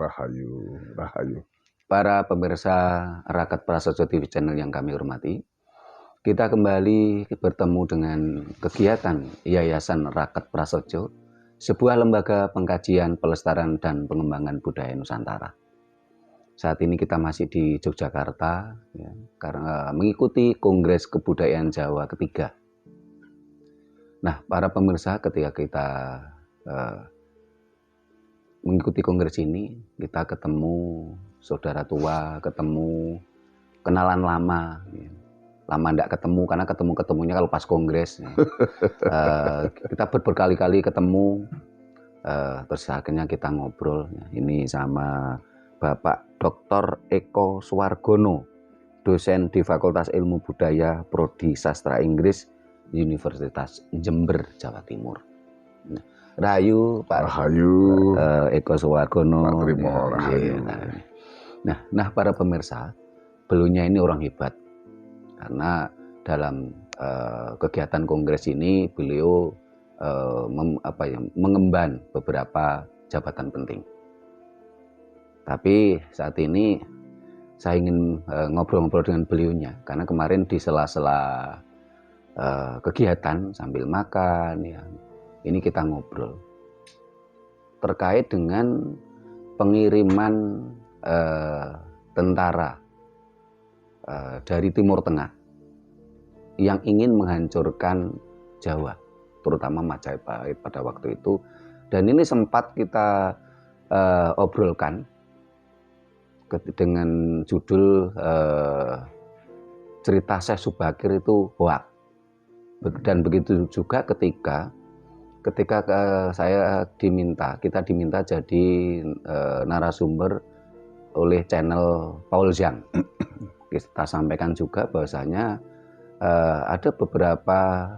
Rahayu, Rahayu. Para pemirsa Raket Prasaja TV channel yang kami hormati, kita kembali bertemu dengan kegiatan Yayasan Raket Prasaja, sebuah lembaga pengkajian, pelestarian, dan pengembangan budaya Nusantara. Saat ini kita masih di Yogyakarta, ya, karena mengikuti Kongres Kebudayaan Jawa ketiga. Nah, para pemirsa, ketika kita mengikuti kongres ini, kita ketemu saudara tua, ketemu kenalan lama. Ya. Lama tidak ketemu, karena ketemu-ketemunya kalau pas kongres. Ya. Kita berkali-kali ketemu, terus akhirnya kita ngobrol. Ya. Ini sama Bapak Dr. Eko Suwargono, dosen di Fakultas Ilmu Budaya, Prodi Sastra Inggris, Universitas Jember, Jawa Timur. Nah, Rahayu Pak Rahayu, Eko Suwargono. Pak Trimo, Ya, Rahayu. Nah, para pemirsa, beliaunya ini orang hebat. Karena dalam kegiatan kongres ini beliau mengemban beberapa jabatan penting. Tapi saat ini saya ingin ngobrol-ngobrol dengan beliaunya, karena kemarin di sela-sela kegiatan sambil makan, ya, ini kita ngobrol terkait dengan pengiriman tentara dari Timur Tengah yang ingin menghancurkan Jawa, terutama Majapahit pada waktu itu. Dan ini sempat kita obrolkan dengan judul cerita Syekh Subakir itu hoak. Dan begitu juga ketika kita diminta jadi narasumber oleh channel Paul Zhang. Kita sampaikan juga bahwasanya ada beberapa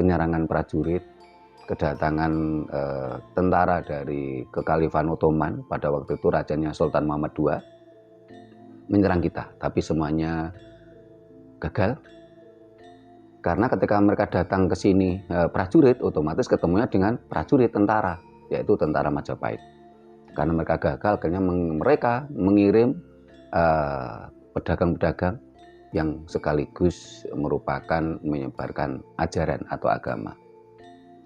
penyerangan prajurit, kedatangan tentara dari Kekhalifan Ottoman, pada waktu itu rajanya Sultan Muhammad II, menyerang kita, tapi semuanya gagal. Karena ketika mereka datang ke sini prajurit, otomatis ketemunya dengan prajurit tentara, yaitu tentara Majapahit. Karena mereka gagal, akhirnya mereka mengirim pedagang-pedagang yang sekaligus merupakan menyebarkan ajaran atau agama.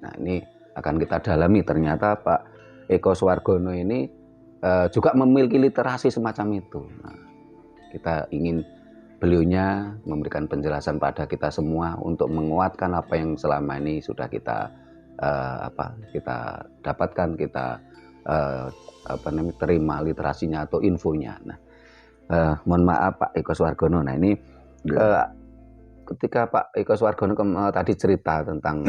Nah, ini akan kita dalami. Ternyata Pak Eko Suwargono ini juga memiliki literasi semacam itu. Nah, kita ingin beliaunya memberikan penjelasan pada kita semua untuk menguatkan apa yang selama ini sudah kita dapatkan, kita terima literasinya atau infonya. Nah, mohon maaf Pak Eko Suwargono. Nah, ini ketika Pak Eko Suwargono tadi cerita tentang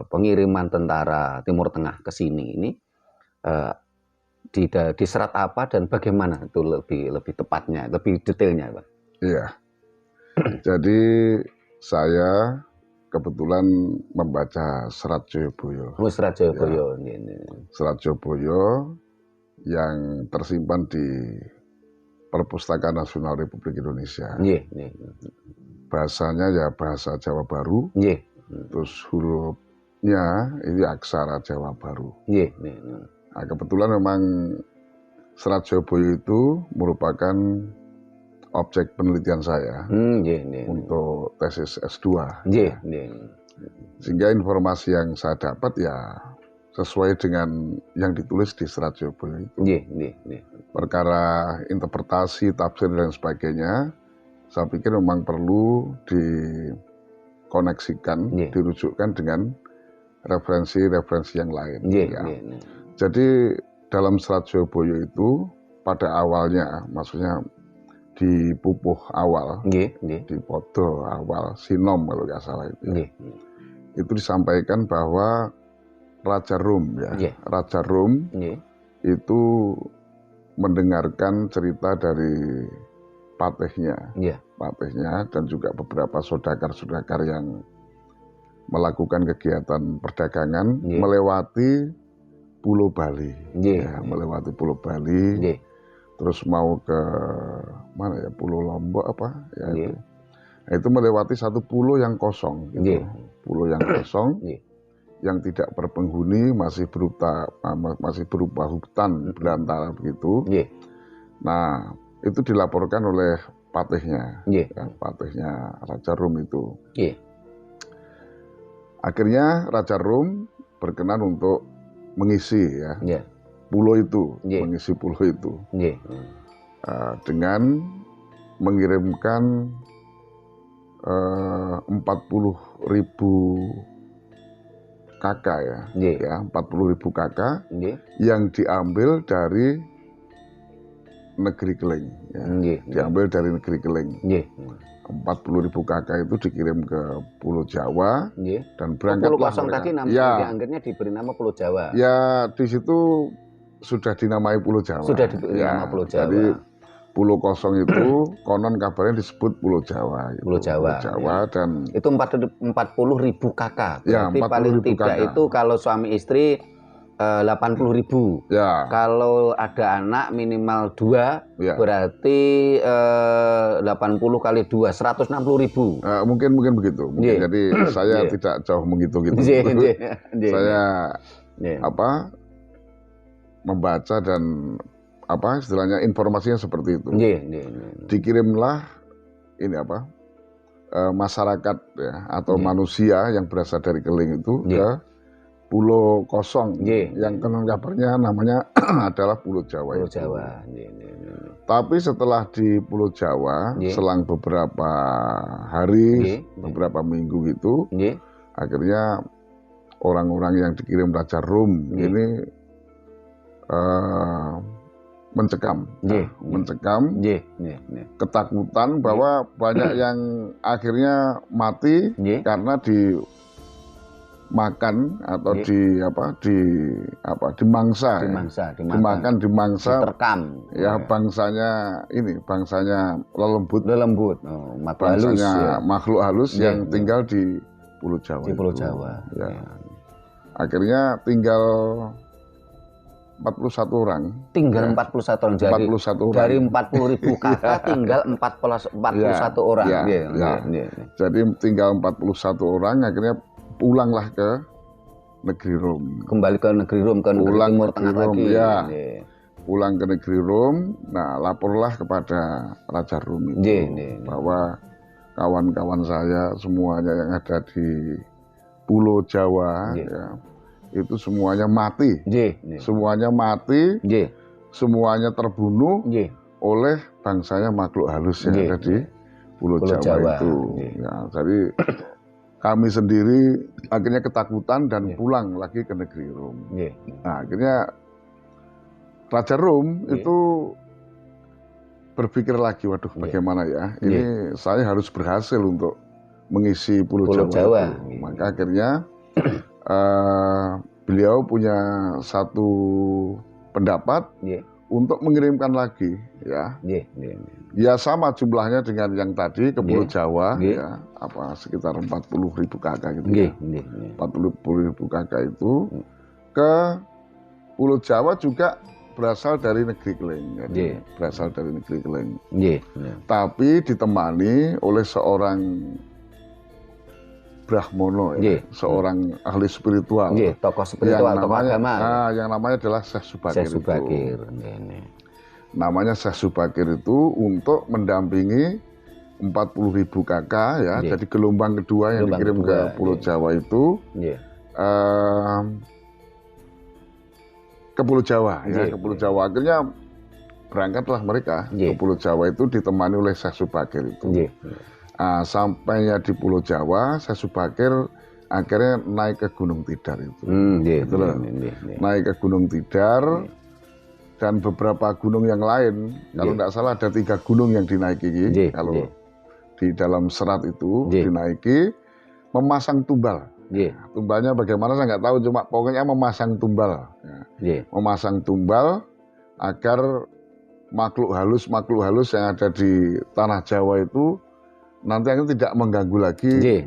pengiriman tentara Timur Tengah ke sini, ini diserat apa dan bagaimana itu lebih tepatnya, lebih detailnya, Pak? Iya. Jadi saya kebetulan membaca Serat Joyoboyo. Oh, Serat Joyoboyo. Ya. Serat Joyoboyo yang tersimpan di Perpustakaan Nasional Republik Indonesia. Yeah. Bahasanya ya bahasa Jawa Baru. Yeah. Terus hurufnya ini aksara Jawa Baru. Yeah. Nah, kebetulan memang Serat Joyoboyo itu merupakan objek penelitian saya untuk tesis S2. Sehingga informasi yang saya dapat ya sesuai dengan yang ditulis di Serat Joyoboyo itu. Perkara interpretasi, tafsir dan sebagainya, saya pikir memang perlu dikoneksikan, dirujukkan dengan referensi-referensi yang lain. Jadi dalam Serat Joyoboyo itu pada awalnya, maksudnya di pupuh awal, di podo awal, sinom kalau nggak salah itu. Itu disampaikan bahwa Raja Rum, Raja Rum itu mendengarkan cerita dari patihnya, dan juga beberapa saudagar-saudagar yang melakukan kegiatan perdagangan melewati Pulau Bali, melewati Pulau Bali. Terus mau ke mana ya, Pulau Lombok apa ya itu. Nah, itu melewati satu pulau yang kosong gitu. Pulau yang kosong yang tidak berpenghuni, masih berupa hutan belantara begitu. Nah, itu dilaporkan oleh patihnya, ya, patihnya Raja Rum itu. Akhirnya Raja Rum berkenan untuk mengisi pulau itu, mengisi pulau itu dengan mengirimkan 40.000 kakak ya, 40.000 kakak yang diambil dari negeri Keling, diambil dari negeri Keling. 40.000 kakak itu dikirim ke Pulau Jawa dan berangkatlah Pulau Kosong tadi dianggapnya diberi nama Pulau Jawa. Ya, di situ sudah dinamai Pulau Jawa. Sudah diberi nama Pulau Jawa. Jadi Pulau Kosong itu konon kabarnya disebut Pulau Jawa. Pulau Jawa. Dan itu 40.000 kakak. Ya, berarti paling tidak kakak. itu kalau suami istri 80.000. Ya. Kalau ada anak minimal 2, berarti 80 kali 2 160.000. Mungkin begitu. Jadi saya tidak jauh menghitung gitu. Saya membaca dan istilahnya informasinya seperti itu. Dikirimlah ini masyarakat ya atau manusia yang berasal dari Keling itu ke Pulau Kosong yang konon kabarnya namanya adalah Pulau Jawa. Pulau Jawa. Tapi setelah di Pulau Jawa selang beberapa hari, beberapa minggu gitu, akhirnya orang-orang yang dikirim Raja Rum ini mencekam, ketakutan bahwa banyak yang akhirnya mati karena dimakan atau dimangsa, diterkam. Ya, bangsanya lelembut, bangsanya makhluk halus yang tinggal di Pulau Jawa. Di Pulau Jawa. Ya. Akhirnya tinggal 41 orang. Tinggal 41 orang. Jadi 41 orang. dari 40.000 kakak tinggal 41 orang. Jadi tinggal 41 orang, akhirnya pulanglah ke negeri Rom. Kembali ke negeri Rom, ke negeri Timur Tengah lagi. Pulang ke negeri Rom, nah laporlah kepada Raja Rum itu bahwa kawan-kawan saya semuanya yang ada di Pulau Jawa itu semuanya mati. Semuanya mati, semuanya terbunuh oleh bangsanya makhluk halus yang ada di Pulau Jawa itu. Ya, jadi kami sendiri akhirnya ketakutan dan pulang lagi ke negeri Rom. Nah, akhirnya Raja Rom itu berpikir lagi, waduh bagaimana ya, ini saya harus berhasil untuk mengisi Pulau Jawa. Itu. Maka akhirnya beliau punya satu pendapat untuk mengirimkan lagi ya sama jumlahnya dengan yang tadi ke Pulau Jawa sekitar 40.000 kakak gitu 40.000 kakak itu ke Pulau Jawa juga berasal dari negeri Keling, berasal dari negeri Keling. Tapi ditemani oleh seorang Brahmono, seorang ahli spiritual, tokoh spiritual, tokoh agama. Yang namanya adalah Syekh Subakir. Namanya Syekh Subakir itu untuk mendampingi 40.000 kakak ya. Jadi gelombang kedua yang dikirim ke Pulau Jawa itu ke Pulau Jawa, ke Pulau Jawa. Akhirnya berangkatlah mereka ke Pulau Jawa itu ditemani oleh Syekh Subakir itu. Sampainya di Pulau Jawa, Syekh Subakir akhirnya naik ke Gunung Tidar itu. Naik ke Gunung Tidar dan beberapa gunung yang lain. Kalau tidak salah ada 3 gunung yang dinaiki. Kalau di dalam serat itu dinaiki, memasang tumbal. Tumbalnya bagaimana saya nggak tahu, cuma pokoknya memasang tumbal. Memasang tumbal agar makhluk halus yang ada di tanah Jawa itu nanti akan tidak mengganggu lagi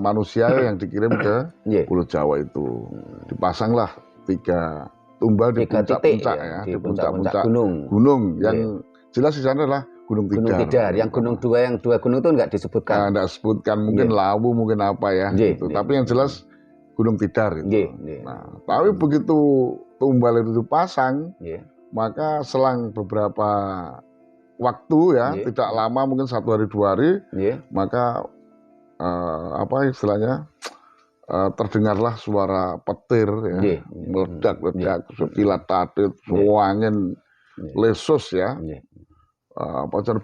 manusia yang dikirim ke Pulau Jawa itu. Dipasanglah 3 tumbal di puncak-puncak di puncak-puncak gunung yang jelas di sana adalah Gunung Tidar. Yang gunung 2, yang 2 gunung itu nggak disebutkan. Nggak disebutkan, mungkin Lawu, mungkin apa ya. Gitu. Tapi yang jelas Gunung Tidar itu. Nah, tapi begitu tumbal itu dipasang, maka selang beberapa waktu ya, tidak lama mungkin 1 hari 2 hari, maka apa istilahnya terdengarlah suara petir ya, meledak-ledak, sekilat tadit, angin lesus ya,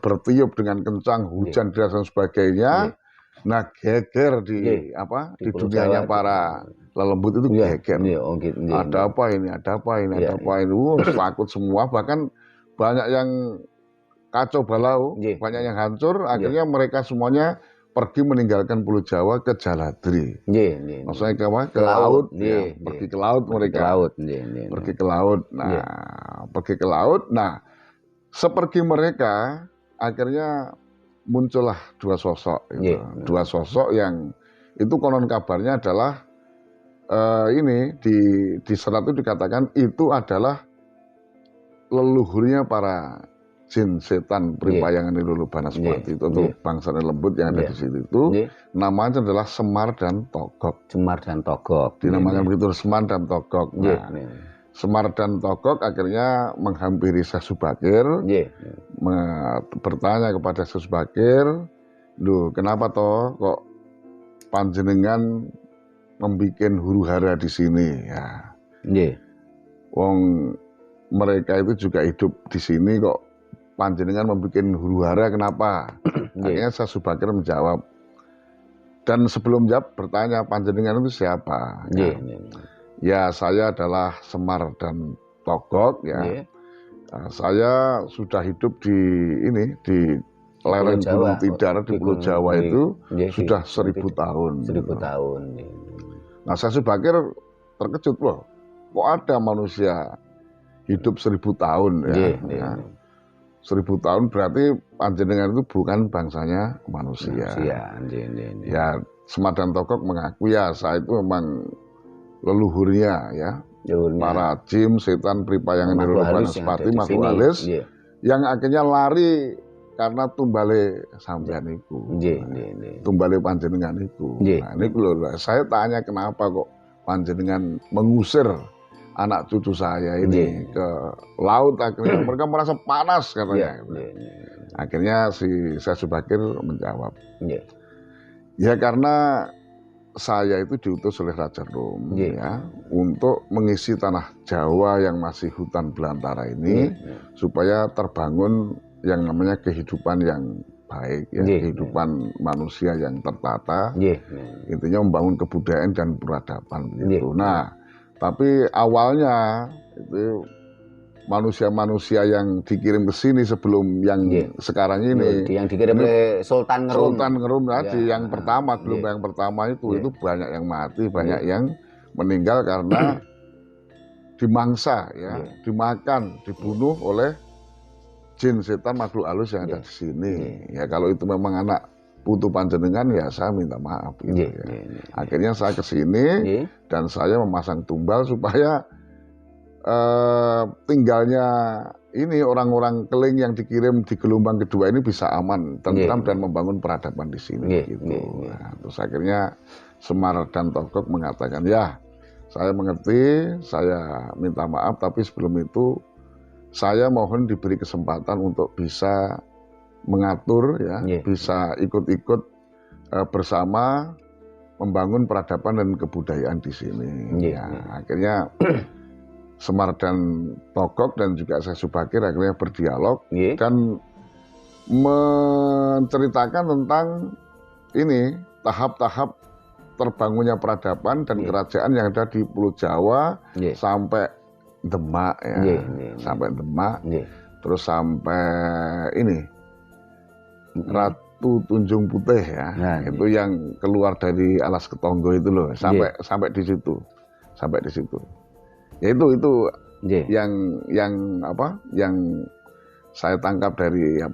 bertiup dengan kencang, hujan deras dan sebagainya. Nah, geger di di dunianya para lelembut itu geger. Ada apa ini, ada apa ini, ada apa ini. Takut semua, bahkan banyak yang kacau balau, banyak yang hancur. Akhirnya mereka semuanya pergi meninggalkan Pulau Jawa ke Jaladri. Maksudnya ke laut, pergi ke laut mereka. Pergi ke laut. Nah, pergi ke laut. Nah, sepergi mereka, akhirnya muncullah 2 sosok. Gitu. 2 sosok yang itu konon kabarnya adalah ini di serat itu dikatakan itu adalah leluhurnya para jin setan peripayangan Lulu Banas seperti itu, atau bangsa lembut yang ada di situ itu, namanya adalah Semar dan Togok. Semar dan Togok. Dinamakan begitu, Semar dan Togok. Nah, Semar dan Togok akhirnya menghampiri Syekh Subakir, bertanya kepada Syekh Subakir, "Loh, kenapa toh kok panjenengan membuat huru-hara di sini?" Ya. Wong mereka itu juga hidup di sini kok panjenengan membuat huru-hara, kenapa? Akhirnya Syekh Subakir menjawab. Dan sebelum jawab bertanya, panjenengan itu siapa? Ya, saya adalah Semar dan Togok ya. Saya sudah hidup di lereng Gunung Tidar di Pulau Jawa itu sudah 1000 tahun. 1000 tahun. Nah, Syekh Subakir terkejut, loh, kok ada manusia hidup 1000 tahun ya. 1000 tahun berarti panjenengan itu bukan bangsanya manusia. Ya, Semar dan Togok mengaku, ya saya itu memang leluhurnya ya, para jin, setan, peripayangan Lulu Banas Pati, makhluk halus yang akhirnya lari karena tumbale sampean itu, tumbale panjenengan itu. Nah, ini loh, saya tanya kenapa kok panjenengan mengusir anak cucu saya ini ke laut, akhirnya mereka merasa panas katanya. Akhirnya si Syekh Subakir menjawab, ya karena saya itu diutus oleh Raja Rom ya untuk mengisi tanah Jawa yang masih hutan belantara ini supaya terbangun yang namanya kehidupan yang baik ya, kehidupan manusia yang tertata. Intinya membangun kebudayaan dan peradaban begitu. Nah, tapi awalnya itu manusia-manusia yang dikirim ke sini sebelum yang sekarang ini, yang dikirim oleh Sultan Ngerum. Sultan Ngerum tadi yang pertama, gelombang yang pertama itu banyak yang mati, banyak yang meninggal karena dimangsa ya, dimakan, dibunuh oleh jin setan makhluk halus yang ada di sini. Ya kalau itu memang anak putu panjenengan, ya saya minta maaf gitu ya. Akhirnya saya ke sini dan saya memasang tumbal supaya tinggalnya ini orang-orang Keling yang dikirim di gelombang kedua ini bisa aman, tentram dan membangun peradaban di sini gitu. Nah, terus akhirnya Semar dan Togok mengatakan, ya saya mengerti, saya minta maaf, tapi sebelum itu saya mohon diberi kesempatan untuk bisa mengatur ya, bisa ikut-ikut bersama membangun peradaban dan kebudayaan di sini. Akhirnya Semar dan Togok dan juga Syekh Subakir akhirnya berdialog dan menceritakan tentang ini tahap-tahap terbangunnya peradaban dan kerajaan yang ada di Pulau Jawa sampai Demak ya, sampai Demak, terus sampai ini Ratu Tunjung Putih ya, itu yang keluar dari Alas Ketonggo itu loh, sampai di situ, sampai di situ. Ya itu yang saya tangkap dari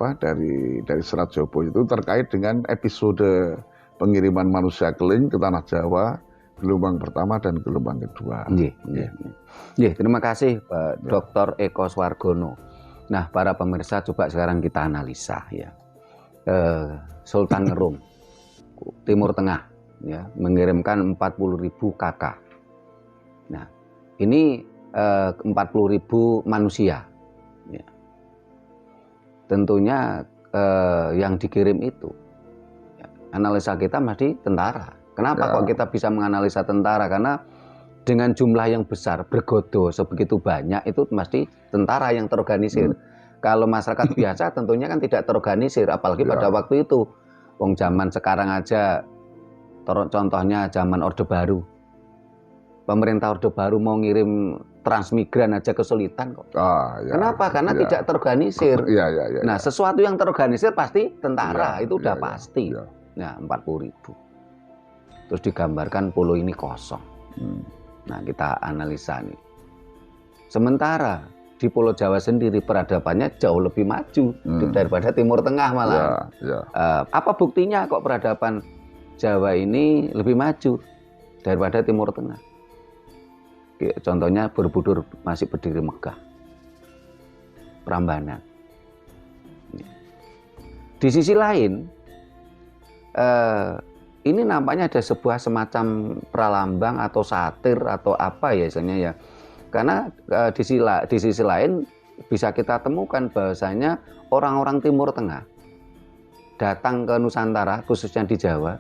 Serat Jopo itu terkait dengan episode pengiriman manusia Keling ke tanah Jawa gelombang pertama dan gelombang kedua. Terima kasih Pak Dr. Eko Swargono. Nah, para pemirsa coba sekarang kita analisa ya. Sultan Ngerum, Timur Tengah, ya, mengirimkan 40.000 kakak. Nah, ini 40.000 manusia. Ya. Tentunya yang dikirim itu, ya, analisa kita masih tentara. Kenapa kok kita bisa menganalisa tentara? Karena dengan jumlah yang besar, bergodo sebegitu banyak, itu pasti tentara yang terorganisir. Kalau masyarakat biasa tentunya kan tidak terorganisir, apalagi pada waktu itu. Wong zaman sekarang aja, contohnya zaman Orde Baru. Pemerintah Orde Baru mau ngirim transmigran aja kesulitan kok. Kenapa? Karena tidak terorganisir. Nah, sesuatu yang terorganisir pasti tentara, itu udah pasti. Nah, 40.000. Terus digambarkan pulau ini kosong. Nah, kita analisa nih. Sementara di Pulau Jawa sendiri peradabannya jauh lebih maju daripada Timur Tengah malah. Apa buktinya kok peradaban Jawa ini lebih maju daripada Timur Tengah? Contohnya Borobudur masih berdiri megah, Prambanan. Di sisi lain, ini nampaknya ada sebuah semacam pralambang atau satir atau apa ya istilahnya ya. Karena di sisi lain bisa kita temukan bahwasanya orang-orang Timur Tengah datang ke Nusantara, khususnya di Jawa,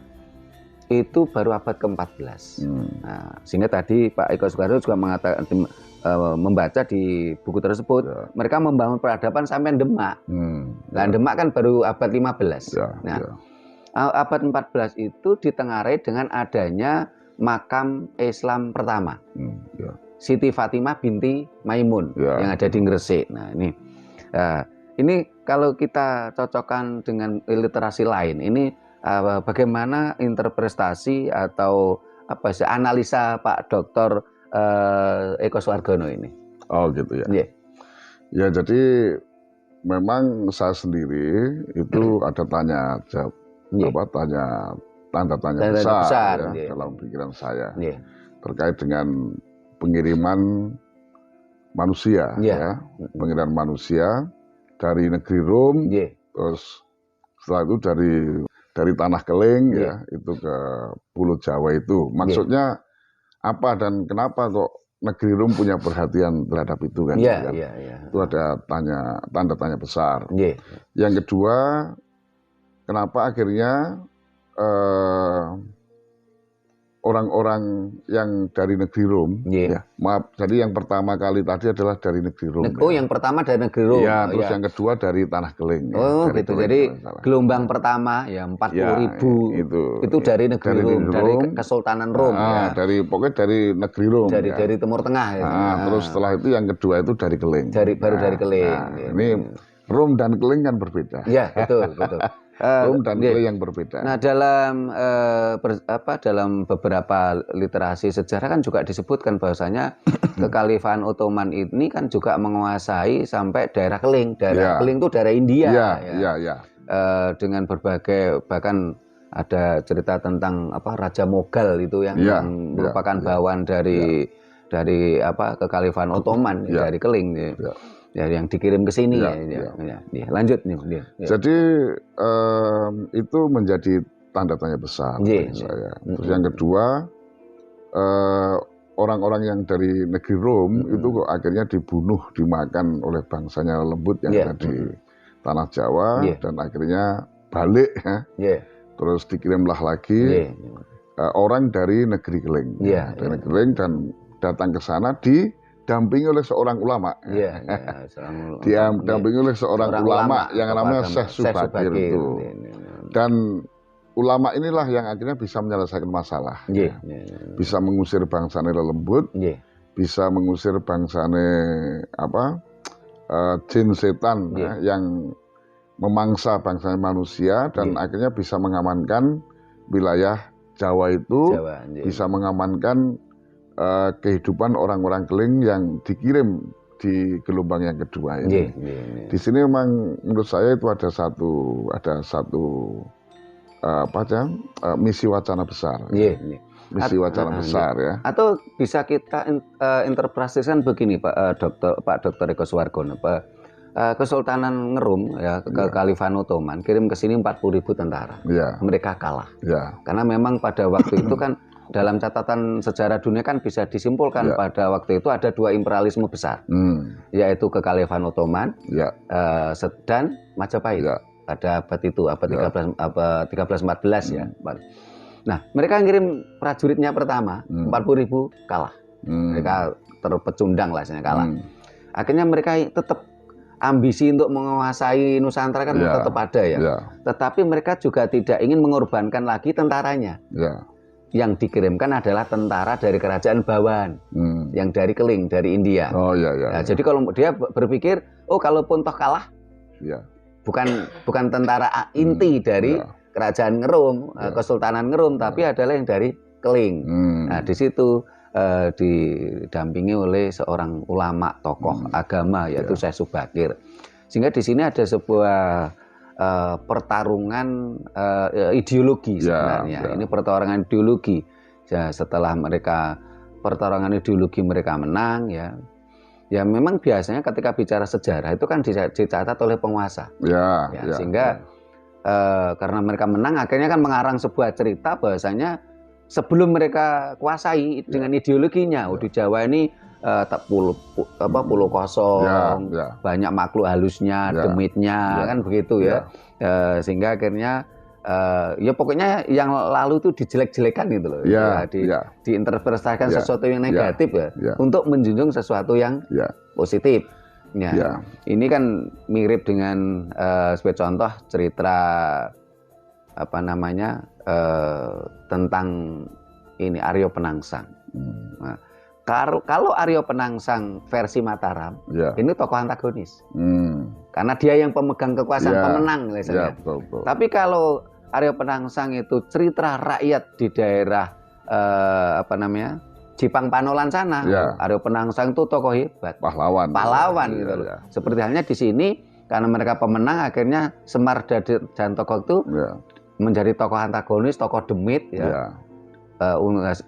itu baru abad ke-14. Nah, sehingga tadi Pak Eko Soekarno juga mengatakan, membaca di buku tersebut, mereka membangun peradaban sampai Demak. Nah, Demak kan baru abad 15. Abad 14 itu ditengarai dengan adanya makam Islam pertama. Siti Fatimah binti Maimun yang ada di Gresik. Nah, ini kalau kita cocokkan dengan literasi lain, ini bagaimana interpretasi atau apa sih analisa Pak Dr. Eko Soehargono ini? Oh gitu ya. Ya jadi memang saya sendiri itu ada tanda tanya besar ya, dalam pikiran saya terkait dengan pengiriman manusia, pengiriman manusia dari negeri Rom, terus setelah itu dari tanah Keling itu ke Pulau Jawa itu. Maksudnya apa dan kenapa kok negeri Rom punya perhatian terhadap itu kan? Itu ada tanda tanya besar. Yang kedua, kenapa akhirnya orang-orang yang dari negeri Rom, jadi yang pertama kali tadi adalah dari negeri Rom. Yang pertama dari negeri Rom. Terus yang kedua dari tanah Keling. Gitu. Jadi gelombang pertama 40.000 itu dari negeri Rom, dari Kesultanan Rom. Pokoknya dari negeri Rom. Dari Timur Tengah. Terus setelah itu yang kedua itu dari Keling. Baru dari Keling. Ini Rom dan Keling kan berbeda. Iya, betul. Rom dan Keling yang berbeda. Nah, dalam beberapa literasi sejarah kan juga disebutkan bahwasanya Kekhalifahan Ottoman ini kan juga menguasai sampai daerah Keling. Keling itu daerah India. Dengan berbagai, bahkan ada cerita tentang Raja Moghal itu yang merupakan bawahan dari Kekhalifahan Ottoman dari Keling. Yang dikirim ke sini lanjut nih. Jadi itu menjadi tanda tanya besar bagi saya. Terus yang kedua, orang-orang yang dari negeri Rom itu kok akhirnya dibunuh, dimakan oleh bangsanya lembut yang ada di tanah Jawa dan akhirnya balik terus dikirimlah lagi orang dari negeri Keling, dari negeri Keling dan datang ke sana didampingi oleh seorang ulama. Didampingi oleh seorang ulama yang namanya Syekh Subagir itu. Dan ulama inilah yang akhirnya bisa menyelesaikan masalah. Bisa mengusir bangsane lembut, bisa mengusir bangsane jin setan yang memangsa bangsane manusia dan akhirnya bisa mengamankan wilayah Jawa itu, bisa mengamankan kehidupan orang-orang Keling yang dikirim di gelombang yang kedua ini. Di sini memang menurut saya itu ada satu misi wacana besar. Misi wacana besar ya. Atau bisa kita interpretasikan begini Pak Dr. Eko Soehargono, Kesultanan Ngerum ya ke Khalifah Ottoman kirim ke sini 40.000 tentara. Mereka kalah. Karena memang pada waktu itu kan dalam catatan sejarah dunia kan bisa disimpulkan pada waktu itu ada 2 imperialisme besar, yaitu Kekhalifahan Ottoman dan Majapahit pada abad itu, abad 13-14 ya. Nah, mereka ngirim prajuritnya pertama 40.000 kalah, mereka terpecundang lah, kalah. Akhirnya mereka tetap ambisi untuk menguasai Nusantara kan tetap ada ya. Tetapi mereka juga tidak ingin mengorbankan lagi tentaranya. Yang dikirimkan adalah tentara dari kerajaan bawahan, yang dari Keling, dari India. Jadi kalau dia berpikir, oh kalaupun toh kalah, bukan tentara inti dari kerajaan Ngerum, Kesultanan Ngerum, tapi adalah yang dari Keling. Nah di situ didampingi oleh seorang ulama tokoh agama yaitu Syekh Subakir. Sehingga di sini ada sebuah pertarungan ideologi sebenarnya. Ini pertarungan ideologi. Ya, setelah mereka pertarungan ideologi mereka menang ya. Ya memang biasanya ketika bicara sejarah itu kan dicatat oleh penguasa. Sehingga karena mereka menang akhirnya kan mengarang sebuah cerita bahwasanya sebelum mereka kuasai dengan ideologinya, di Jawa ini pulau kosong, banyak makhluk halusnya, demitnya, kan begitu ya. Sehingga akhirnya ya pokoknya yang lalu itu dijelek-jelekan gitu loh. Diinterpretasikan sesuatu yang negatif untuk menjunjung sesuatu yang positif. Ini kan mirip dengan sebagai contoh cerita tentang ini Aryo Penangsang. Nah, kalau Aryo Penangsang versi Mataram, ini tokoh antagonis. Karena dia yang pemegang kekuasaan, pemenang misalnya. Tapi kalau Aryo Penangsang itu cerita rakyat di daerah Jipang Panolan sana, Aryo Penangsang itu tokoh hebat, pahlawan gitu loh. Seperti halnya di sini karena mereka pemenang, akhirnya Semar dan tokoh itu menjadi tokoh antagonis, tokoh demit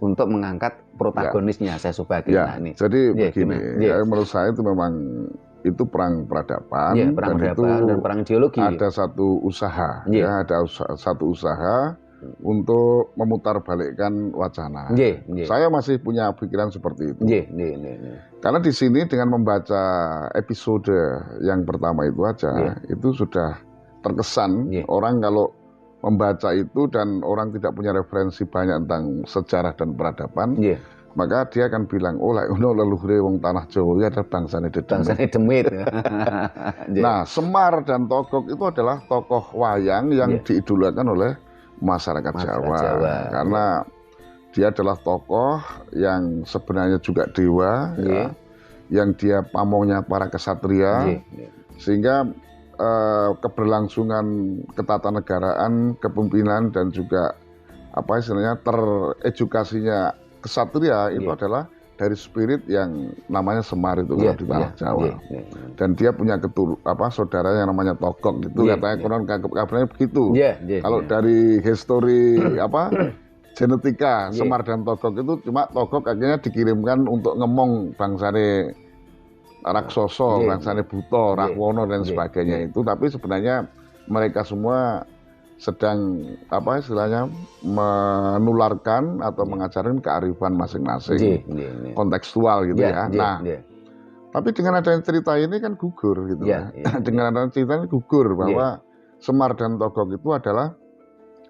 untuk mengangkat protagonisnya Syekh Subakir. Jadi begini, menurut saya itu memang itu perang peradaban, dan perang ideologi. Ada satu usaha, ada satu usaha untuk memutarbalikkan wacana. Saya masih punya pikiran seperti itu. Karena di sini dengan membaca episode yang pertama itu aja, itu sudah terkesan orang kalau membaca itu dan orang tidak punya referensi banyak tentang sejarah dan peradaban, maka dia akan bilang, oh leluhure wong tanah Jawa adalah bangsane demit. Nah, Semar dan Togog itu adalah tokoh wayang yang diidolakan oleh masyarakat Jawa. Karena dia adalah tokoh yang sebenarnya juga dewa, yang dia pamongnya para kesatria, sehingga keberlangsungan ketatanegaraan, kepemimpinan dan juga teredukasinya kesatria itu adalah dari spirit yang namanya Semar itu di tanah Jawa. Dan dia punya saudara yang namanya Togog itu katanya konon kabarnya begitu. Kalau dari histori genetika Semar dan Togog itu cuma Togog akhirnya dikirimkan untuk ngemong bangsane Raksoso, bangsane Buto, Rahwono dan sebagainya itu, tapi sebenarnya mereka semua sedang menularkan atau mengajarkan kearifan masing-masing, kontekstual gitu ya. Nah, tapi dengan adanya cerita ini kan gugur gitu dengan adanya cerita ini gugur bahwa Semar dan Togog itu adalah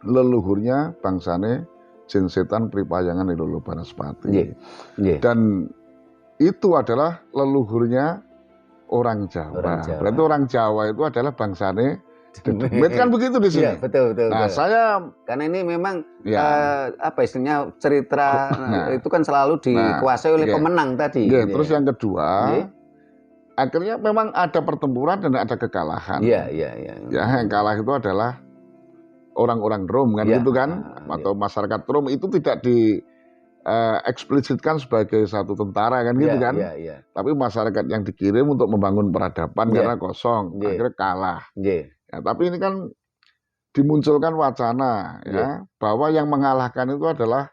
leluhurnya bangsane Jin Setan Pripayangan Ilolo Banaspati. Dan itu adalah leluhurnya orang Jawa. Berarti orang Jawa itu adalah bangsane demit, kan begitu di sini. Betul. Nah, saya karena ini memang istilahnya cerita itu kan selalu dikuasai oleh pemenang tadi. Terus yang kedua, akhirnya memang ada pertempuran dan ada kekalahan. Yang kalah itu adalah orang-orang Rom kan gitu kan, atau masyarakat Rom itu tidak eksplisitkan sebagai satu tentara kan gitu kan. Tapi masyarakat yang dikirim untuk membangun peradaban karena kosong, akhirnya kalah. Tapi ini kan dimunculkan wacana bahwa yang mengalahkan itu adalah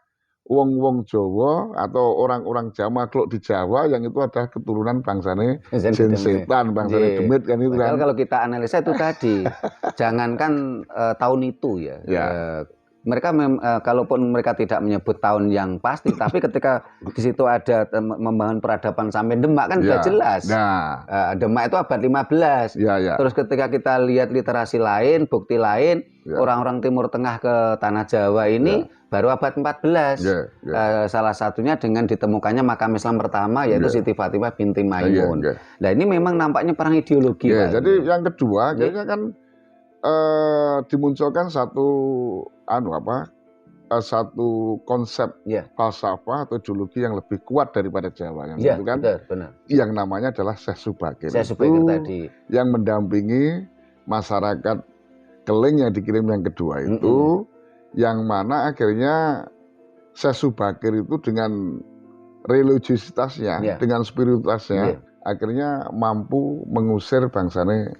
wong-wong Jawa atau orang-orang Jawa makhluk di Jawa yang itu adalah keturunan bangsane jin setan, bangsane demit kan itu kan. Kalau kita analisa itu tadi, jangankan tahun itu ya. Mereka kalaupun mereka tidak menyebut tahun yang pasti, tapi ketika di situ ada membangun peradaban sampai Demak kan sudah jelas. Demak itu abad 15. Terus ketika kita lihat literasi lain, bukti lain, orang-orang Timur Tengah ke Tanah Jawa ini baru abad 14. Salah satunya dengan ditemukannya makam Islam pertama yaitu Siti Fatimah binti Maimun. Nah ini memang nampaknya perang ideologi. Jadi yang kedua, kayaknya kan dimunculkan satu satu konsep falsafah atau ideologi yang lebih kuat daripada Jawa yang itu kan benar. Yang namanya adalah Syekh Subakir tadi yang mendampingi masyarakat Keling yang dikirim yang kedua itu yang mana akhirnya Syekh Subakir itu dengan religiositasnya dengan spiritualitasnya akhirnya mampu mengusir bangsane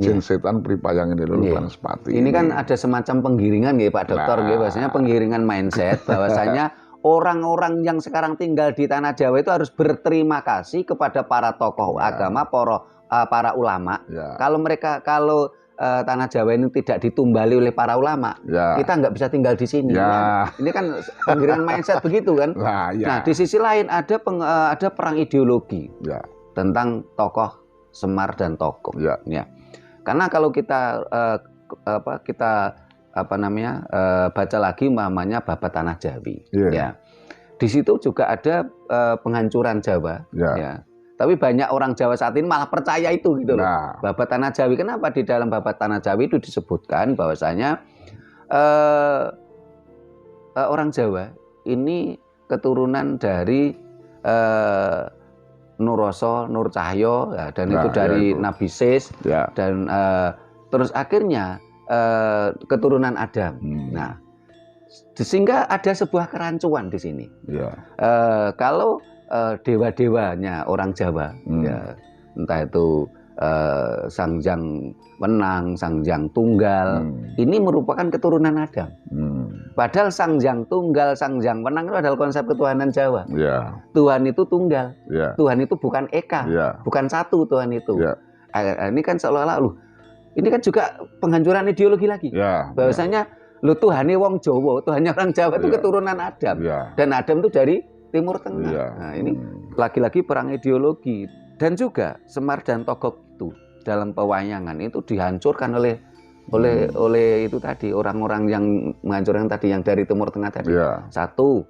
jin setan Pripayang ini dulu Banespati. Ini kan ada semacam penggiringan ya Pak Dokter, bahwasanya penggiringan mindset, bahwasanya orang-orang yang sekarang tinggal di Tanah Jawa itu harus berterima kasih kepada para tokoh agama, para ulama. Kalau Tanah Jawa ini tidak ditumbali oleh para ulama, kita nggak bisa tinggal di sini. Ini kan penggiringan mindset begitu kan. Nah di sisi lain ada perang ideologi tentang tokoh Semar dan Togog. Karena kalau kita baca lagi namanya Babat Tanah Jawi, di situ juga ada penghancuran Jawa, tapi banyak orang Jawa saat ini malah percaya itu gitu loh. Babat Tanah Jawi, kenapa di dalam Babat Tanah Jawi itu disebutkan bahwasanya orang Jawa ini keturunan dari Nuroso, Nur Cahyo, dan itu dari Nabi Sis, dan terus akhirnya keturunan Adam. Nah, sehingga ada sebuah kerancuan di sini. Kalau dewa-dewanya orang Jawa, entah itu Sangjang Wenang, Sangjang Tunggal, ini merupakan keturunan Adam. Padahal Sangjang Tunggal, Sangjang Wenang itu adalah konsep ketuhanan Jawa. Tuhan itu tunggal, Tuhan itu bukan eka, bukan satu Tuhan itu. Ini kan seolah-olah ini kan juga penghancuran ideologi lagi. Bahwasanya Tuhannya wong Jawa, Tuhannya orang Jawa itu keturunan Adam, dan Adam itu dari Timur Tengah. Nah ini lagi-lagi perang ideologi. Dan juga Semar dan Togog itu dalam pewayangan itu dihancurkan oleh itu tadi orang-orang yang menghancurkan tadi yang dari Timur Tengah tadi. Satu,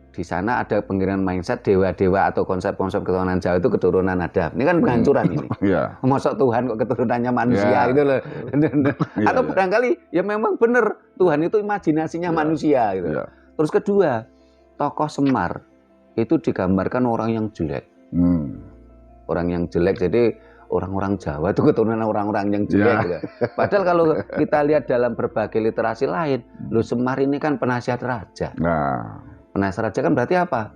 di sana ada penggiringan mindset dewa-dewa atau konsep-konsep keturunan Jawa itu keturunan Adam. Ini kan penghancuran ini. Masuk Tuhan kok keturunannya manusia gitu loh. Atau barangkali ya memang benar Tuhan itu imajinasinya manusia gitu. Terus kedua, tokoh Semar itu digambarkan orang yang jelek. Orang yang jelek, jadi orang-orang Jawa itu keturunan orang-orang yang jelek. Gitu. Padahal kalau kita lihat dalam berbagai literasi lain, Semar ini kan penasihat raja. Penasihat raja kan berarti apa?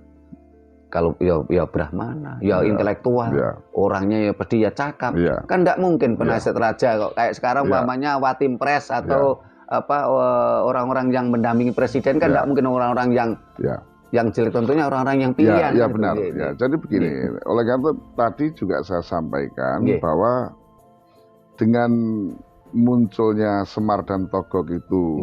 Kalau ya Brahmana, ya intelektual, orangnya ya pedih, ya cakap. Kan tidak mungkin penasihat raja kok kayak sekarang umpamanya Watim Pres atau orang-orang yang mendampingi presiden kan tidak mungkin orang-orang yang jelek, tentunya orang-orang yang pilihan. Ya benar. Jadi begini, oleh karena itu tadi juga saya sampaikan bahwa dengan munculnya Semar dan Togog itu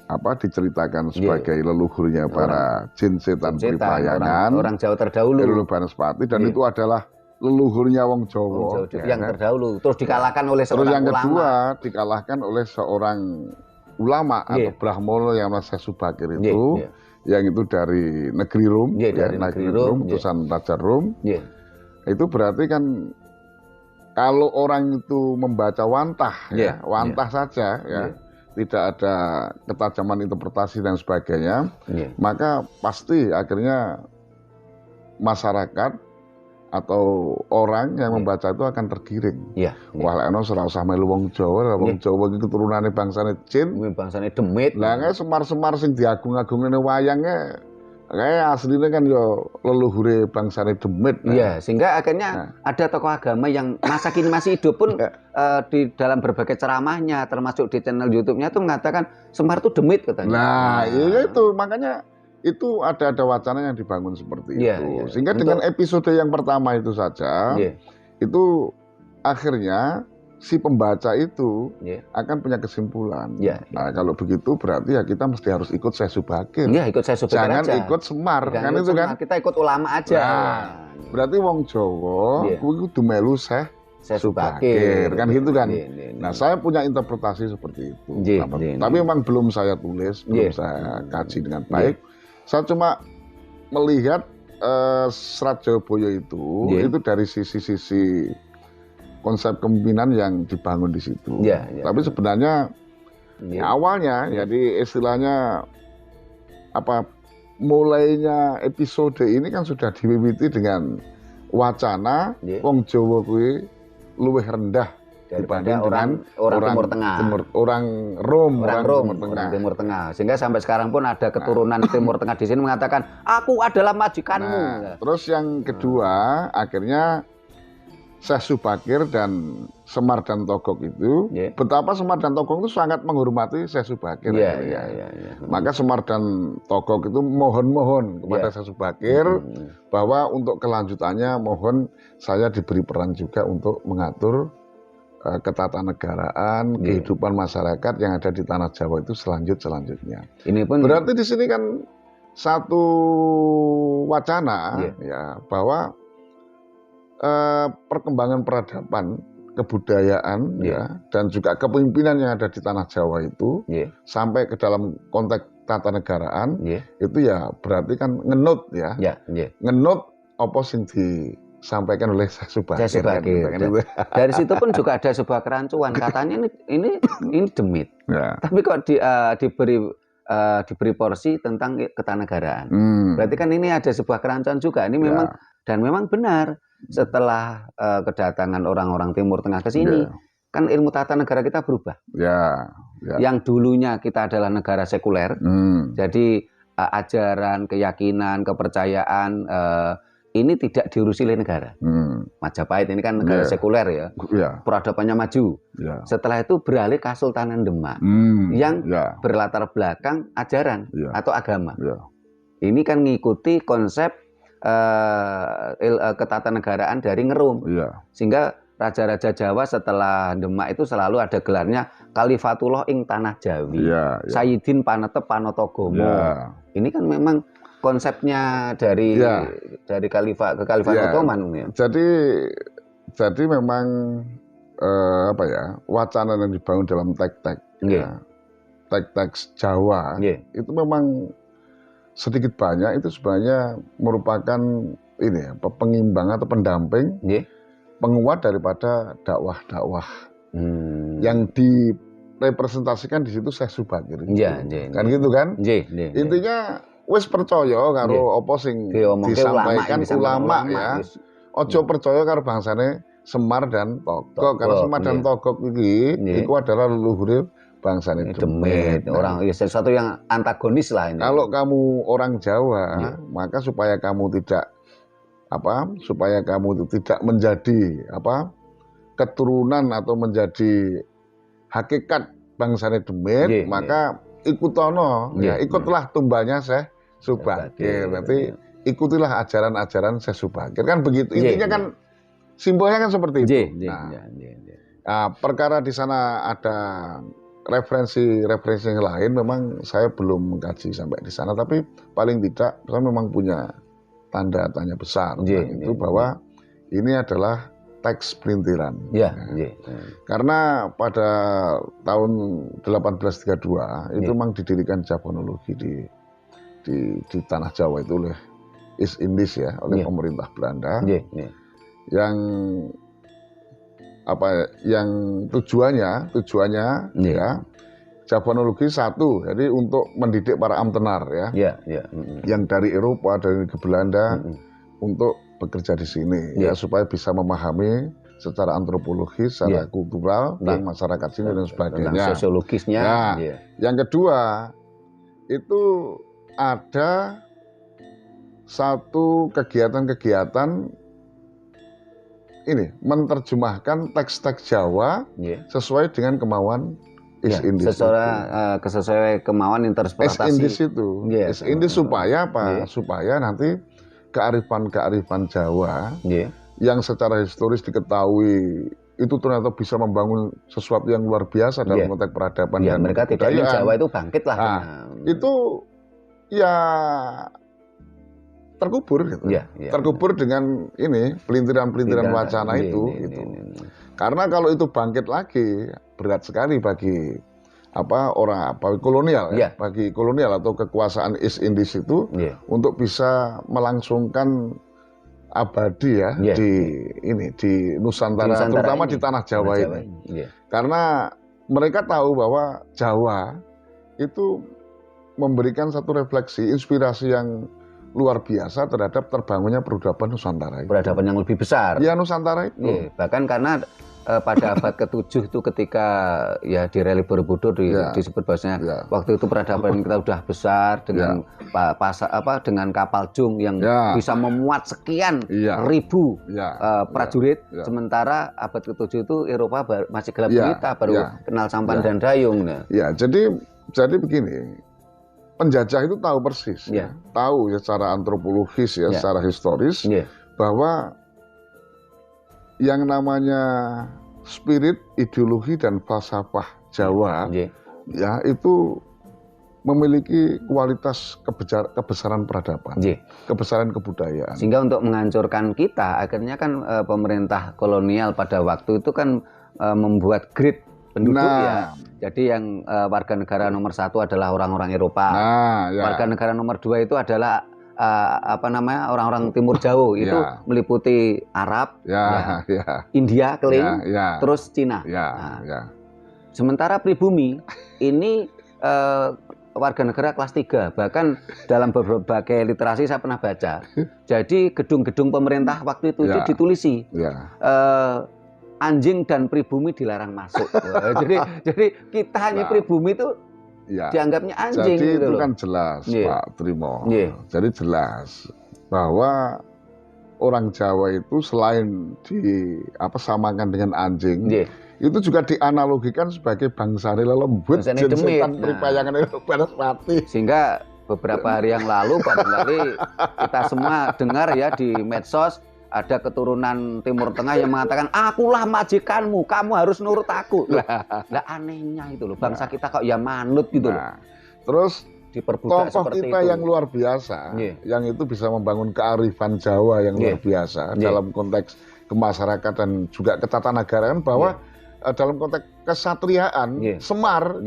diceritakan sebagai leluhurnya para jin setan Pripayangan, orang Jawa terdahulu, Banespati, dan itu adalah leluhurnya wong Jawa yang terdahulu. Terus dikalahkan oleh seorang ulama. Terus yang kedua dikalahkan oleh seorang ulama atau Brahmana yang namanya Syekh Subakir itu. Yang itu dari negeri Rum, dari negeri Rum, utusan Raja Rum. Itu berarti kan kalau orang itu membaca wantah, wantah saja, tidak ada ketajaman interpretasi dan sebagainya, maka pasti akhirnya masyarakat atau orang yang membaca itu akan tergiring. Wah, lek ono ora usah melu wong Jawa, wong Jawa iki keturunane bangsane jin, bangsane demit. Lah Semar-semar sing diagung-agungane wayange Kayak aslinya kan yo leluhure bangsane Demit. Iya, sehingga akhirnya ada tokoh agama yang masa kini masih hidup pun di dalam berbagai ceramahnya, termasuk di channel YouTube-nya itu mengatakan Semar itu Demit katanya. Nah, itu makanya itu ada wacana yang dibangun seperti itu. Sehingga dengan episode yang pertama itu saja, itu akhirnya si pembaca itu akan punya kesimpulan. Nah, kalau begitu berarti ya kita mesti harus ikut Syekh Subakir. Iya, ikut Syekh Subakir Jangan aja. ikut Semar, kan itu Semar. kan. Kita ikut ulama aja. Nah, berarti wong Jawa kuwi kudu melu Syekh Subakir, kan gitu kan. Nah, saya punya interpretasi seperti itu. Tapi memang belum saya tulis, belum saya kaji dengan baik. Saya cuma melihat Serat Jayabaya itu dari sisi-sisi konsep kepemimpinan yang dibangun di situ. Tapi sebenarnya awalnya, jadi istilahnya mulainya episode ini kan sudah diwiwiti dengan wacana wong Jawa kuwi luwih rendah dibanding orang Timur Tengah. Orang Rom, Timur Tengah. Sehingga sampai sekarang pun ada keturunan Timur Tengah di sini mengatakan, aku adalah majikanmu. Nah, terus yang kedua, akhirnya Syekh Subakir dan Semar dan Togog itu, betapa Semar dan Togog itu sangat menghormati Syekh Subakir. Maka Semar dan Togog itu mohon-mohon kepada Syekh Subakir bahwa untuk kelanjutannya mohon saya diberi peran juga untuk mengatur ketatanegaraan, kehidupan masyarakat yang ada di tanah Jawa itu selanjutnya. Ini pun berarti di sini kan satu wacana ya bahwa perkembangan peradaban, kebudayaan dan juga kepemimpinan yang ada di tanah Jawa itu sampai ke dalam konteks tatanegaraan itu ya berarti kan ngenut ngenut apa sing disampaikan oleh Syekh Subakir. Dari situ pun juga ada sebuah kerancuan, katanya ini Demit. Tapi kok diberi porsi tentang ketatanegaraan. Berarti kan ini ada sebuah kerancuan juga. Ini memang dan memang benar. Setelah kedatangan orang-orang Timur Tengah ke sini, kan ilmu tata negara kita berubah. Yang dulunya kita adalah negara sekuler, jadi ajaran, keyakinan, kepercayaan ini tidak diurusi oleh negara. Majapahit ini kan negara sekuler ya, peradabannya maju. Setelah itu beralih ke Kesultanan Demak, yang berlatar belakang ajaran atau agama. Ini kan mengikuti konsep ketatanegaraan dari Ngerum, sehingga raja-raja Jawa setelah Demak itu selalu ada gelarnya Khalifatullah ing Tanah Jawi, Sayyidin Panetep Panotogomo. Ini kan memang konsepnya dari kekhalifahan Ottoman. Jadi memang wacana yang dibangun dalam teks Jawa itu memang sedikit banyak itu sebenarnya merupakan pengimbang atau pendamping, penguat daripada dakwah-dakwah yang direpresentasikan di situ Syekh Subakir. Kan gitu kan? Intinya wis percaya karo apa sing disampaikan ulama ya. Ojo percaya karo bangsane Semar dan Togog. Karena Semar dan Togog iki iku adalah leluhur bangsane Demit. Orang sesuatu yang antagonis lah ini. Kalau kamu orang Jawa, maka supaya kamu tidak menjadi keturunan atau menjadi hakikat bangsane Demit, maka ikutlah tumbanya Syekh Subakir. Nanti ikutilah ajaran-ajaran Syekh Subakir. Kan begitu. Intinya kan simbolnya kan seperti itu. Perkara di sana ada referensi yang lain memang saya belum mengkaji sampai di sana, tapi paling tidak saya memang punya tanda tanya besar bahwa ini adalah teks pelintiran. Karena pada tahun 1832 itu memang didirikan Japonologi di tanah Jawa itu oleh East Indies oleh pemerintah Belanda. Yang tujuannya Japonologi satu, jadi untuk mendidik para amtenar yang dari Eropa, dari Belanda untuk bekerja di sini supaya bisa memahami secara antropologis, secara kultural tentang masyarakat sini dan sebagainya. Sosiologisnya. Yang kedua itu ada satu kegiatan-kegiatan ini menerjemahkan teks-teks Jawa sesuai dengan kemauan East Indies. Sesuai kemauan interpretasi. East Indies itu. East Indies supaya apa? Supaya nanti kearifan-kearifan Jawa yang secara historis diketahui itu ternyata bisa membangun sesuatu yang luar biasa dalam konteks peradaban dan mereka tidak ingin Jawa itu bangkit lah. Nah, itu ya terkubur gitu. Terkubur dengan ini pelintiran-pelintiran wacana itu gitu. Karena kalau itu bangkit lagi berat sekali bagi kolonial bagi kolonial atau kekuasaan East Indies itu untuk bisa melangsungkan abadi di Nusantara terutama di tanah Jawa ini. Karena mereka tahu bahwa Jawa itu memberikan satu refleksi inspirasi yang luar biasa terhadap terbangunnya peradaban Nusantara itu. Peradaban yang lebih besar. Ya, Nusantara itu. Bahkan karena pada abad ke-7 itu ketika ya di Rally Borobudur disebut bahwasanya waktu itu peradaban kita sudah besar dengan dengan kapal jung yang bisa memuat sekian ribu prajurit. Sementara abad ke-7 itu Eropa masih gelap gulita, baru kenal sampan dan dayung. Ya, jadi begini. Penjajah itu tahu persis, tahu secara antropologis secara historis bahwa yang namanya spirit, ideologi dan falsafah Jawa ya itu memiliki kualitas kebesaran peradaban, kebesaran kebudayaan. Sehingga untuk menghancurkan kita, akhirnya kan pemerintah kolonial pada waktu itu kan membuat grid penduduk Jadi yang warga negara nomor 1 adalah orang-orang Eropa. Warga negara nomor 2 itu adalah orang-orang Timur Jauh. Itu meliputi Arab, India, keling, terus Cina. Sementara pribumi ini warga negara kelas 3. Bahkan dalam berbagai literasi saya pernah baca. Jadi gedung-gedung pemerintah waktu itu ditulisi. Anjing dan pribumi dilarang masuk. jadi kita hanya pribumi itu dianggapnya anjing. Jadi gitu itu kan jelas, Pak Trimo. Jadi jelas bahwa orang Jawa itu selain disamakan dengan anjing, itu juga dianalogikan sebagai bangsa lelembut, jensetan peripayangan Banaspati. Sehingga beberapa hari yang lalu barangkali kita semua dengar ya di medsos, ada keturunan Timur Tengah yang mengatakan, akulah majikanmu, kamu harus nurut aku. Lah anehnya itu loh, bangsa kita kok ya manut gitu loh. Terus diperbudak tokoh kita itu. yang luar biasa, yang itu bisa membangun kearifan Jawa yang luar biasa dalam konteks kemasyarakatan dan juga ketatanegaraan, bahwa dalam konteks kesatriaan, Semar,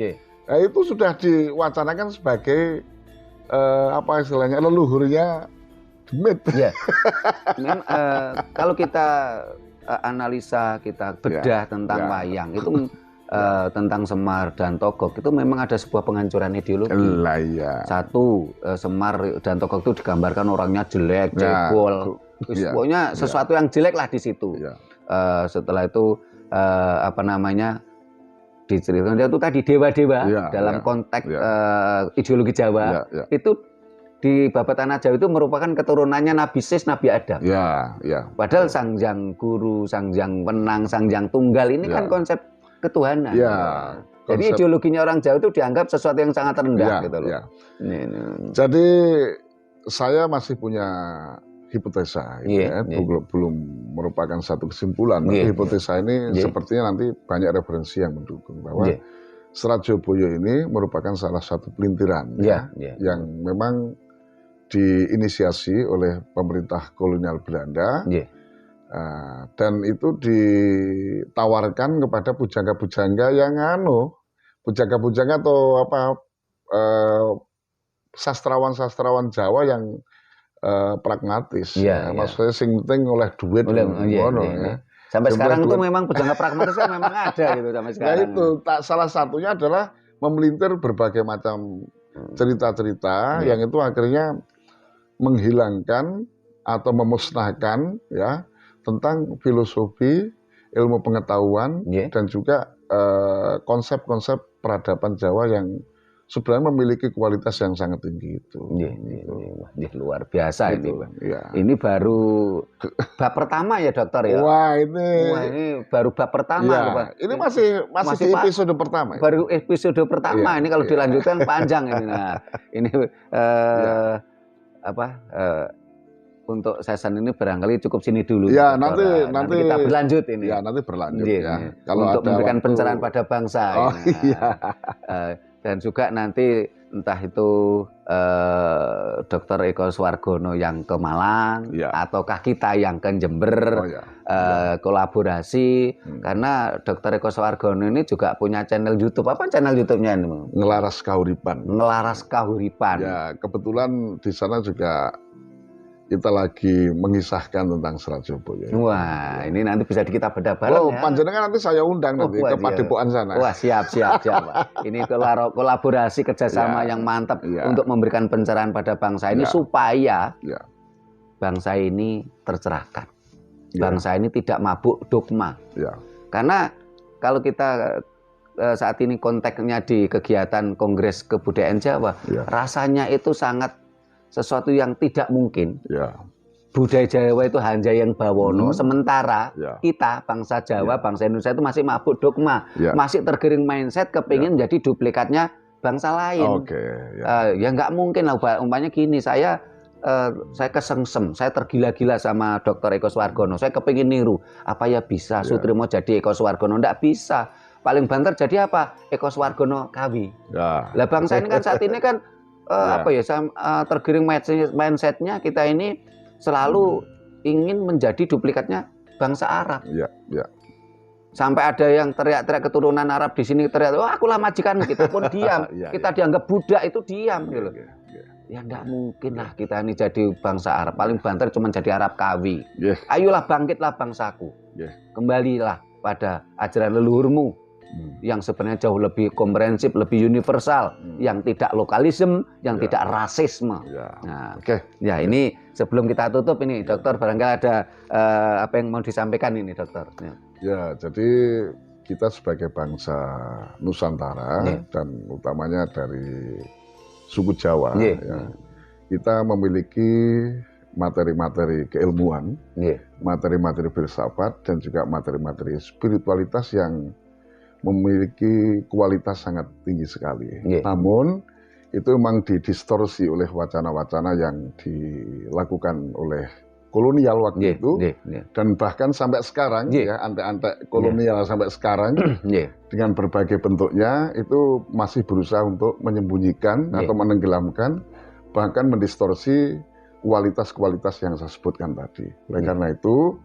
itu sudah diwacanakan sebagai istilahnya leluhurnya demit. Kalau kita analisa, kita bedah tentang wayang itu tentang Semar dan Togog itu memang ada sebuah penghancuran ideologi. Satu, Semar dan Togog itu digambarkan orangnya jelek, cebol, pokoknya sesuatu yang jelek lah di situ. Setelah itu diceritakan itu tadi dewa-dewa dalam konteks ideologi Jawa itu di Babat Tanah Jawa itu merupakan keturunannya Nabi Sis, Nabi Adam. Padahal Sang Hyang Guru, Sang Hyang Wenang, Sang Hyang Tunggal ini kan konsep ketuhanan. Jadi ideologinya orang Jawa itu dianggap sesuatu yang sangat rendah gitu loh. Jadi saya masih punya hipotesa, belum merupakan satu kesimpulan. Tapi hipotesa ini sepertinya nanti banyak referensi yang mendukung bahwa Selat Joboyo ini merupakan salah satu pelintiran yang memang diinisiasi oleh pemerintah kolonial Belanda, dan itu ditawarkan kepada pujangga-pujangga yang pujangga-pujangga atau sastrawan-sastrawan Jawa yang pragmatis, maksudnya sing penting oleh duit, sampai sekarang itu memang pujangga pragmatis kan memang ada gitu sampai sekarang. Nah itu salah satunya adalah memelintir berbagai macam cerita-cerita yang itu akhirnya menghilangkan atau memusnahkan tentang filosofi, ilmu pengetahuan dan juga konsep-konsep peradaban Jawa yang sebenarnya memiliki kualitas yang sangat tinggi itu. Luar biasa gitu, ini. Ya. Ini baru bab pertama ya dokter ya. Wah ini baru bab pertama. Ya, ini masih di episode pertama. Baru episode pertama ini kalau dilanjutkan panjang ini. Nah, ini untuk season ini barangkali cukup sini dulu. Ya, nanti kita berlanjut ini. Ya, nanti berlanjut ya. Kalau untuk memberikan pencerahan pada bangsa. Dan juga nanti entah itu Dr. Eko Swargono yang ke Malang ataukah kita yang ke Jember kolaborasi karena Dr. Eko Swargono ini juga punya channel YouTube. Apa channel YouTube-nya ini? Ngelaras Kahuripan. Ngelaras Kahuripan. Ya, kebetulan di sana juga kita lagi mengisahkan tentang Selat Surabaya. Wah, ini nanti bisa kita bedah bareng ya. Panjenengan nanti saya undang nanti ke Padepokan sana. Wah, siap. Ini kolaborasi kerjasama yang mantap untuk memberikan pencerahan pada bangsa ini supaya bangsa ini tercerahkan. Bangsa ini tidak mabuk dogma. Karena kalau kita saat ini konteksnya di kegiatan Kongres Kebudayaan Jawa, rasanya itu sangat sesuatu yang tidak mungkin. Budaya Jawa itu Hanjayang Bawono, sementara kita bangsa Jawa, bangsa Indonesia itu masih mabuk dogma, masih tergiring mindset kepingin jadi duplikatnya bangsa lain. Ya nggak mungkin lah, umpamanya gini, saya kesengsem, saya tergila-gila sama Dr. Eko Swargono, saya kepingin niru, apa ya bisa Sutrimo jadi Eko Swargono? Nggak bisa, paling banter jadi apa? Eko Swargono Kawi. Lah bangsa ini kan saat ini kan tergiring mindsetnya kita ini selalu ingin menjadi duplikatnya bangsa Arab. Sampai ada yang teriak-teriak keturunan Arab di sini teriak, "Oh, akulah majikanmu." Kita pun diam. Kita dianggap budak itu diam gitu. Ya enggak mungkin lah kita ini jadi bangsa Arab. Paling banter cuma jadi Arab Kawi. Ayolah bangkitlah bangsaku. Kembalilah pada ajaran leluhurmu. Yang sebenarnya jauh lebih komprehensif, lebih universal, yang tidak lokalisme, yang tidak rasisme. Ya ini sebelum kita tutup ini, dokter barangkali ada apa yang mau disampaikan ini, dokter? Ya, jadi kita sebagai bangsa Nusantara dan utamanya dari suku Jawa, kita memiliki materi-materi keilmuan, materi-materi filsafat, dan juga materi-materi spiritualitas yang memiliki kualitas sangat tinggi sekali. Namun itu memang didistorsi oleh wacana-wacana yang dilakukan oleh kolonial waktu itu, dan bahkan sampai sekarang antek-antek kolonial sampai sekarang dengan berbagai bentuknya itu masih berusaha untuk menyembunyikan atau menenggelamkan, bahkan mendistorsi kualitas-kualitas yang saya sebutkan tadi. Oleh karena itu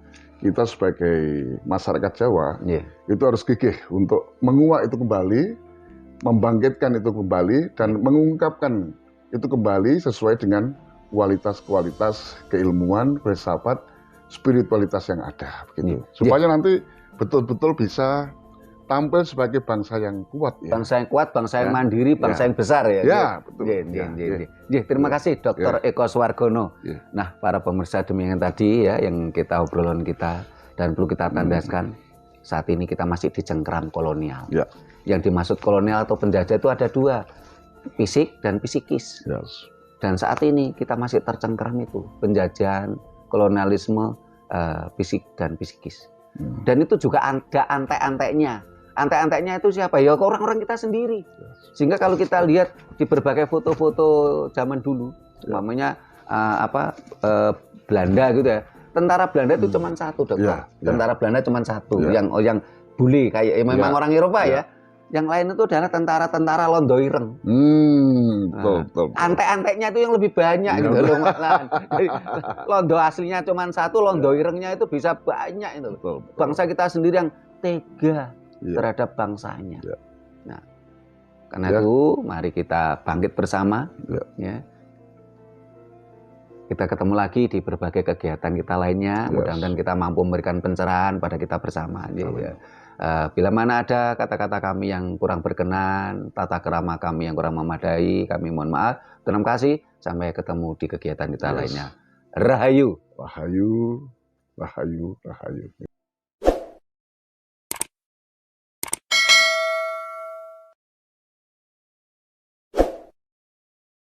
kita sebagai masyarakat Jawa itu harus gigih untuk menguak itu kembali, membangkitkan itu kembali, dan mengungkapkan itu kembali sesuai dengan kualitas-kualitas keilmuan, filsafat, spiritualitas yang ada, begitu. Supaya nanti betul-betul bisa tampil sebagai bangsa yang kuat. Bangsa yang kuat, bangsa yang mandiri, bangsa yang besar ya. Betul. Terima kasih Dr. Eko Swargono. Nah, para pemirsa demikian tadi ya yang kita obrolan kita, dan perlu kita tandaskan saat ini kita masih dicengkram kolonial. Yang dimaksud kolonial atau penjajah itu ada dua, fisik dan psikis. Dan saat ini kita masih tercengkram itu, penjajahan, kolonialisme, fisik dan psikis. Dan itu juga ada antek-anteknya. Antek-anteknya itu siapa? Ya orang-orang kita sendiri. Sehingga kalau kita lihat di berbagai foto-foto zaman dulu, namanya Belanda gitu ya. Tentara Belanda itu cuma satu, dokter. Tentara Belanda cuma satu, yang bule kayak memang orang Eropa ya. Yang lain itu adalah tentara-tentara Londo Ireng. Betul. Antek-anteknya itu yang lebih banyak gitu loh. Londo aslinya cuma satu, Londo Irengnya itu bisa banyak itu. Bangsa kita sendiri yang tega terhadap bangsanya. Nah, karena itu mari kita bangkit bersama. Kita ketemu lagi di berbagai kegiatan kita lainnya. Mudah-mudahan kita mampu memberikan pencerahan pada kita bersama. Bila mana ada kata-kata kami yang kurang berkenan, tata kerama kami yang kurang memadai, kami mohon maaf. Terima kasih. Sampai ketemu di kegiatan kita lainnya. Rahayu. Rahayu. Rahayu. Rahayu.